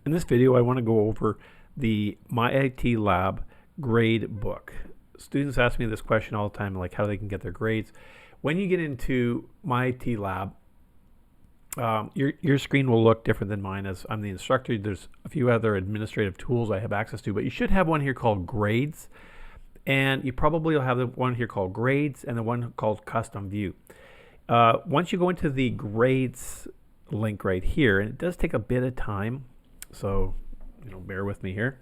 In this video, I want to go over the MyITLab grade book. Students ask me this question all the time, like how they can get their grades. When you get into MyITLab, your screen will look different than mine, as I'm the instructor. There's a few other administrative tools I have access to, but you should have one here called Grades, and you probably will have the one here called Grades and the one called Custom View. Once you go into the Grades link right here, and it does take a bit of time, so bear with me here.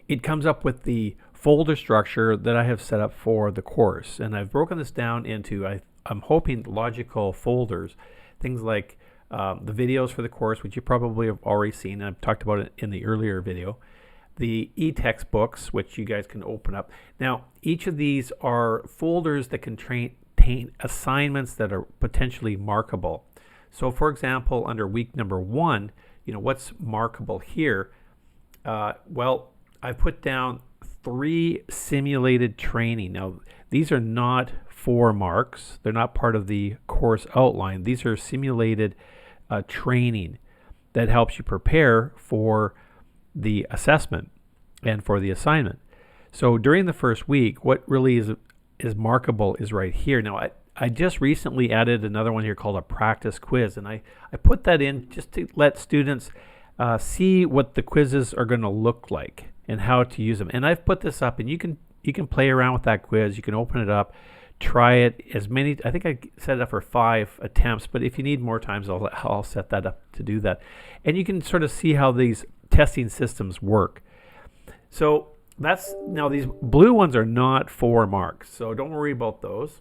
It comes up with the folder structure that I have set up for the course, and I've broken this down into, I'm hoping, logical folders. Things like the videos for the course, which you probably have already seen, and I've talked about it in the earlier video. The e-textbooks, which you guys can open up. Now, each of these are folders that contain assignments that are potentially markable. So, for example, under week number 1, what's markable here? Well, I put down 3 simulated training. Now, these are not 4 marks. They're not part of the course outline. These are simulated training that helps you prepare for the assessment and for the assignment. So during the first week, what really is markable is right here. Now, I just recently added another one here called a practice quiz, and I put that in just to let students see what the quizzes are going to look like and how to use them. And I've put this up, and you can play around with that quiz. You can open it up, try it as many. I think I set it up for 5 attempts, but if you need more times, I'll set that up to do that. And you can sort of see how these testing systems work. So now these blue ones are not 4 marks, so don't worry about those.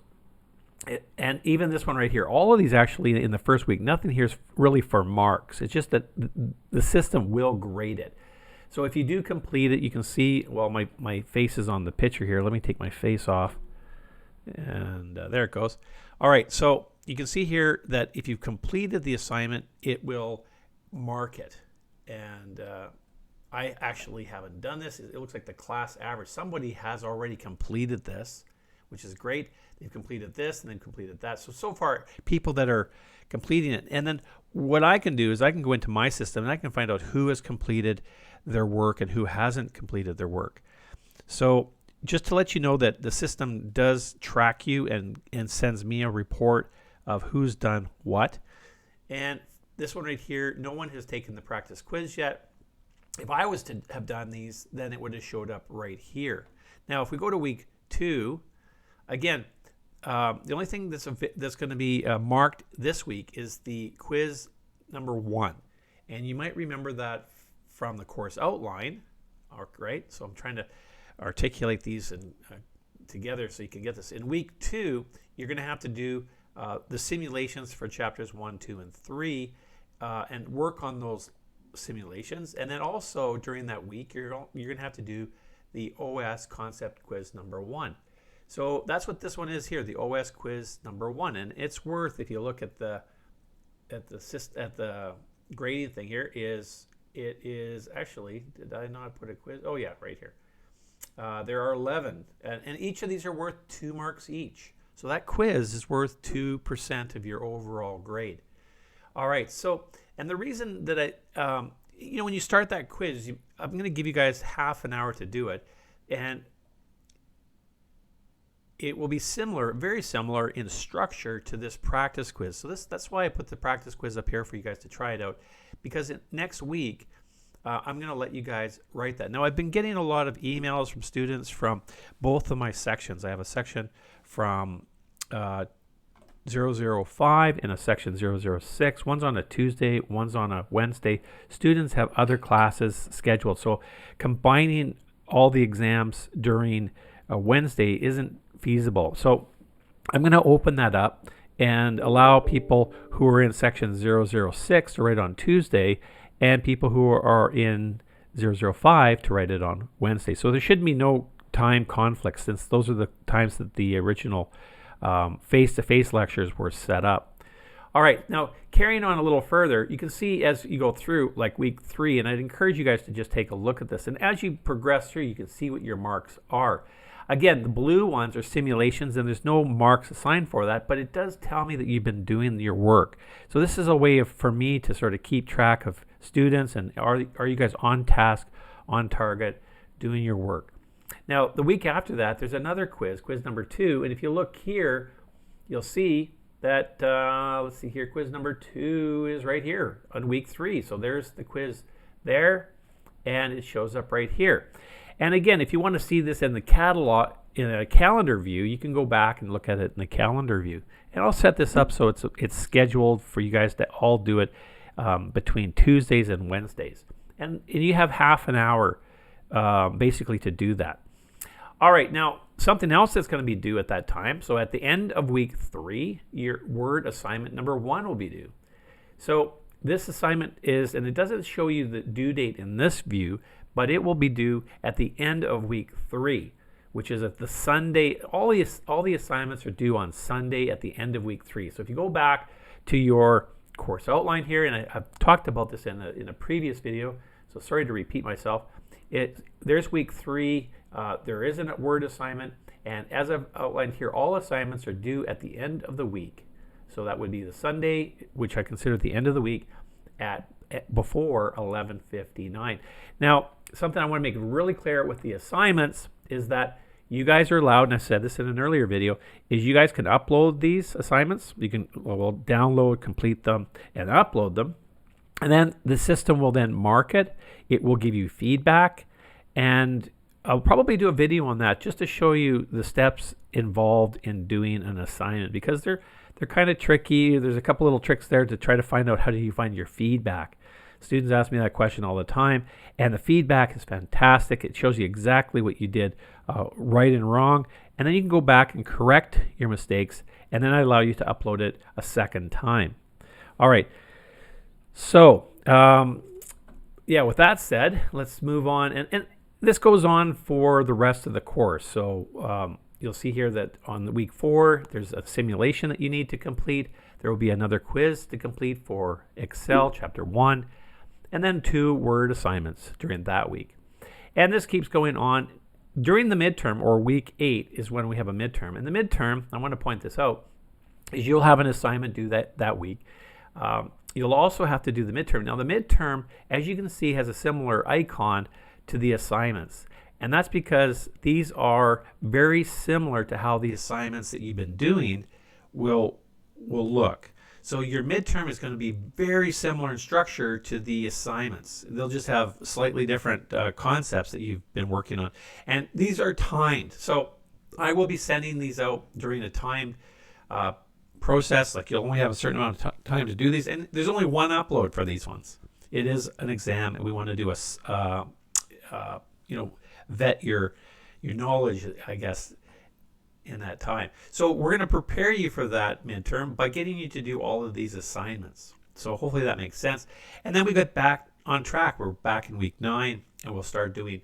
And even this one right here, all of these actually in the first week, nothing here is really for marks. It's just that the system will grade it. So if you do complete it, you can see, well, my face is on the picture here. Let me take my face off. And there it goes. All right, so you can see here that if you've completed the assignment, it will mark it. And I actually haven't done this. It looks like the class average. Somebody has already completed this, which is great. They've completed this and then completed that. So far, people that are completing it. And then what I can do is I can go into my system and I can find out who has completed their work and who hasn't completed their work. So just to let you know that the system does track you and sends me a report of who's done what. And this one right here, no one has taken the practice quiz yet. If I was to have done these, then it would have showed up right here. Now, if we go to week 2, again, the only thing that's going to be marked this week is the quiz number 1. And you might remember that from the course outline. All right, so I'm trying to articulate these together so you can get this. In week 2, you're going to have to do the simulations for chapters 1, 2, and 3 and work on those simulations. And then also during that week, you're going to have to do the OS concept quiz number 1. So that's what this one is here, the OS quiz number 1, and it's worth, if you look at the grading thing here, it is actually, did I not put a quiz? Oh yeah, right here. There are 11, and each of these are worth 2 marks each. So that quiz is worth 2% of your overall grade. All right, so, and the reason that when you start that quiz, I'm going to give you guys half an hour to do it, and it will be similar, very similar in structure to this practice quiz. So that's why I put the practice quiz up here for you guys to try it out, because next week I'm going to let you guys write that. Now, I've been getting a lot of emails from students from both of my sections. I have a section from 005 and a section 006. One's on a Tuesday, one's on a Wednesday. Students have other classes scheduled, so combining all the exams during a Wednesday isn't feasible. So I'm going to open that up and allow people who are in section 006 to write on Tuesday and people who are in 005 to write it on Wednesday. So there should be no time conflict, since those are the times that the original face-to-face lectures were set up. All right, now carrying on a little further, you can see as you go through like week 3, and I'd encourage you guys to just take a look at this. And as you progress through, you can see what your marks are. Again, the blue ones are simulations, and there's no marks assigned for that, but it does tell me that you've been doing your work. So this is a way for me to sort of keep track of students and are you guys on task, on target, doing your work. Now, the week after that, there's another quiz number 2, and if you look here, you'll see that, let's see here, quiz number 2 is right here on week 3. So there's the quiz there, and it shows up right here. And again, if you want to see this in the catalog, in a calendar view, you can go back and look at it in the calendar view. And I'll set this up so it's scheduled for you guys to all do it between Tuesdays and Wednesdays. And you have half an hour basically to do that. All right, now something else that's going to be due at that time. So at the end of week 3, your word assignment number 1 will be due. So this assignment is, and it doesn't show you the due date in this view, but it will be due at the end of week 3, which is at the Sunday. All the assignments are due on Sunday at the end of week 3. So if you go back to your course outline here, and I've talked about this in a previous video, so sorry to repeat myself. There's week 3. There is a word assignment, and as I've outlined here, all assignments are due at the end of the week. So that would be the Sunday, which I consider the end of the week, at before 11:59. Now, something I want to make really clear with the assignments is that you guys are allowed, and I said this in an earlier video, is you guys can upload these assignments. You can download, complete them, and upload them. And then the system will then mark it. It will give you feedback, and I'll probably do a video on that just to show you the steps involved in doing an assignment, because they're kind of tricky. There's a couple little tricks there to try to find out how do you find your feedback. Students ask me that question all the time, and the feedback is fantastic. It shows you exactly what you did right and wrong, and then you can go back and correct your mistakes, and then I allow you to upload it a second time. All right, so yeah, with that said, let's move on, and this goes on for the rest of the course. So you'll see here that on the week 4, there's a simulation that you need to complete. There will be another quiz to complete for Excel Chapter 1, and then 2 word assignments during that week. And this keeps going on. During the midterm, or week 8, is when we have a midterm. And the midterm, I want to point this out, is you'll have an assignment due that week. You'll also have to do the midterm. Now, the midterm, as you can see, has a similar icon to the assignments. And that's because these are very similar to how the assignments that you've been doing will look. So your midterm is going to be very similar in structure to the assignments. They'll just have slightly different concepts that you've been working on. And these are timed. So I will be sending these out during a timed process. Like, you'll only have a certain amount of time to do these. And there's only one upload for these ones. It is an exam, and we want to do vet your knowledge, I guess, in that time. So we're going to prepare you for that midterm by getting you to do all of these assignments. So hopefully that makes sense. And then we get back on track. We're back in week 9, and we'll start doing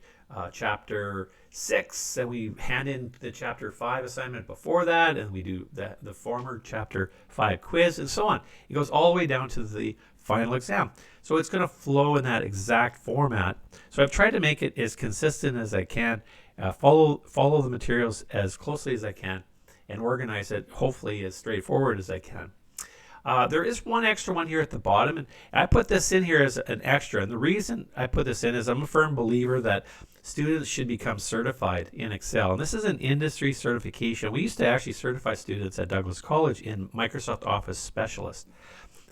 chapter 6, and we hand in the chapter 5 assignment before that, and we do the former chapter 5 quiz, and so on. It goes all the way down to the final exam. So it's going to flow in that exact format. So I've tried to make it as consistent as I can, follow the materials as closely as I can, and organize it hopefully as straightforward as I can. There is one extra one here at the bottom, and I put this in here as an extra. And the reason I put this in is I'm a firm believer that students should become certified in Excel. And this is an industry certification. We used to actually certify students at Douglas College in Microsoft Office Specialist.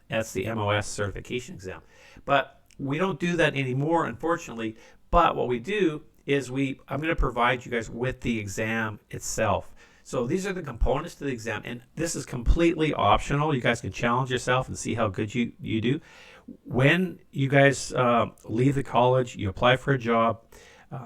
That's the MOS certification exam. But we don't do that anymore, unfortunately. But what we do is I'm going to provide you guys with the exam itself. So these are the components to the exam, and this is completely optional. You guys can challenge yourself and see how good you do. When you guys leave the college, you apply for a job,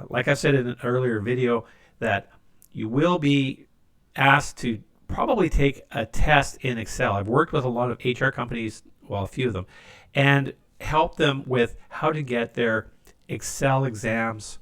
like I said in an earlier video, that you will be asked to probably take a test in Excel. I've worked with a lot of HR companies, well, a few of them, and help them with how to get their Excel exams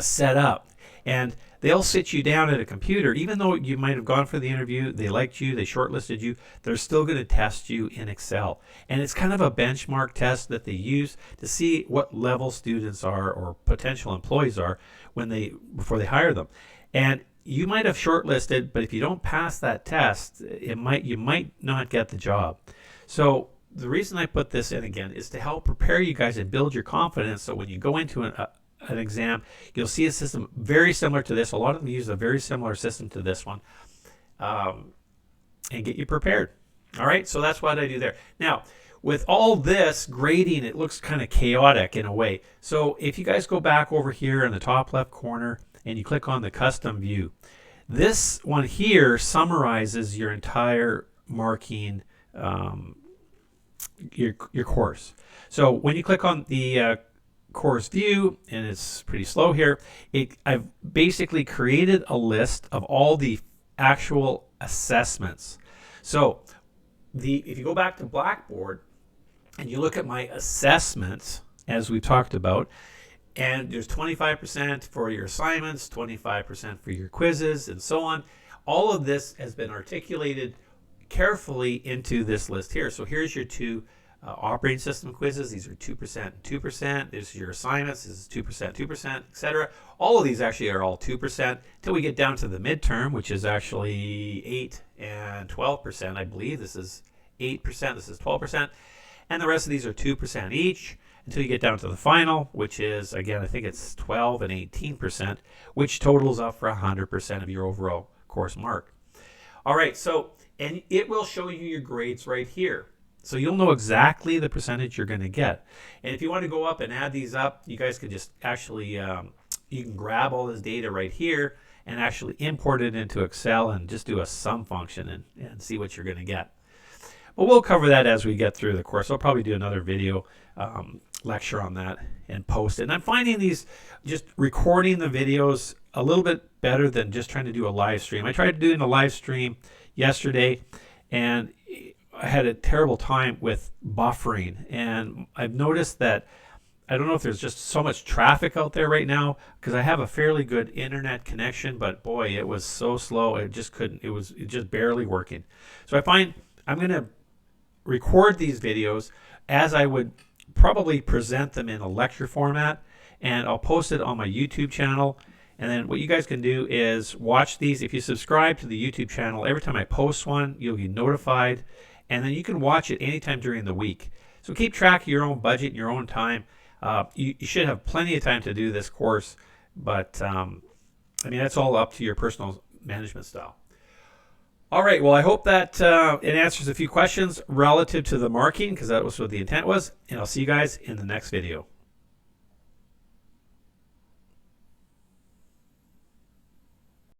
set up. And they'll sit you down at a computer. Even though you might have gone for the interview, they liked you, they shortlisted you, they're still going to test you in Excel. And it's kind of a benchmark test that they use to see what level students are, or potential employees are, before they hire them. And you might have shortlisted, but if you don't pass that test, you might not get the job. So the reason I put this in again is to help prepare you guys and build your confidence, so when you go into an exam, you'll see a system very similar to this. A lot of them use a very similar system to this one, and get you prepared. All right, so that's what I do there. Now, with all this grading, it looks kind of chaotic in a way. So if you guys go back over here in the top left corner and you click on the custom view, this one here summarizes your entire marking, your course. So when you click on the course view, and it's pretty slow here, I've basically created a list of all the actual assessments. So if you go back to Blackboard and you look at my assessments, as we talked about, and there's 25% for your assignments, 25% for your quizzes, and so on. All of this has been articulated carefully into this list here. So here's your two operating system quizzes. These are 2% and 2%. This is your assignments. This is 2%, 2%, etc. All of these actually are all 2% until we get down to the midterm, which is actually 8 and 12%. I believe this is 8%. This is 12%. And the rest of these are 2% each until you get down to the final, which is, again, I think it's 12 and 18%, which totals up for 100% of your overall course mark. All right, so, and it will show you your grades right here. So you'll know exactly the percentage you're going to get. And if you want to go up and add these up, you guys could just actually, you can grab all this data right here and actually import it into Excel and just do a sum function and see what you're going to get. But we'll cover that as we get through the course. I'll probably do another video lecture on that and post it. And I'm finding these, just recording the videos, a little bit better than just trying to do a live stream. I tried doing a live stream yesterday, and I had a terrible time with buffering. And I've noticed that, I don't know if there's just so much traffic out there right now, because I have a fairly good internet connection, but boy, it was so slow. It just couldn't, it was just barely working. So I find I'm going to record these videos as I would probably present them in a lecture format, and I'll post it on my YouTube channel. And then what you guys can do is watch these. If you subscribe to the YouTube channel, every time I post one, you'll be notified, and then you can watch it anytime during the week. So keep track of your own budget and your own time. You should have plenty of time to do this course, but I mean, that's all up to your personal management style. All right, well, I hope that it answers a few questions relative to the marking, because that was what the intent was, and I'll see you guys in the next video.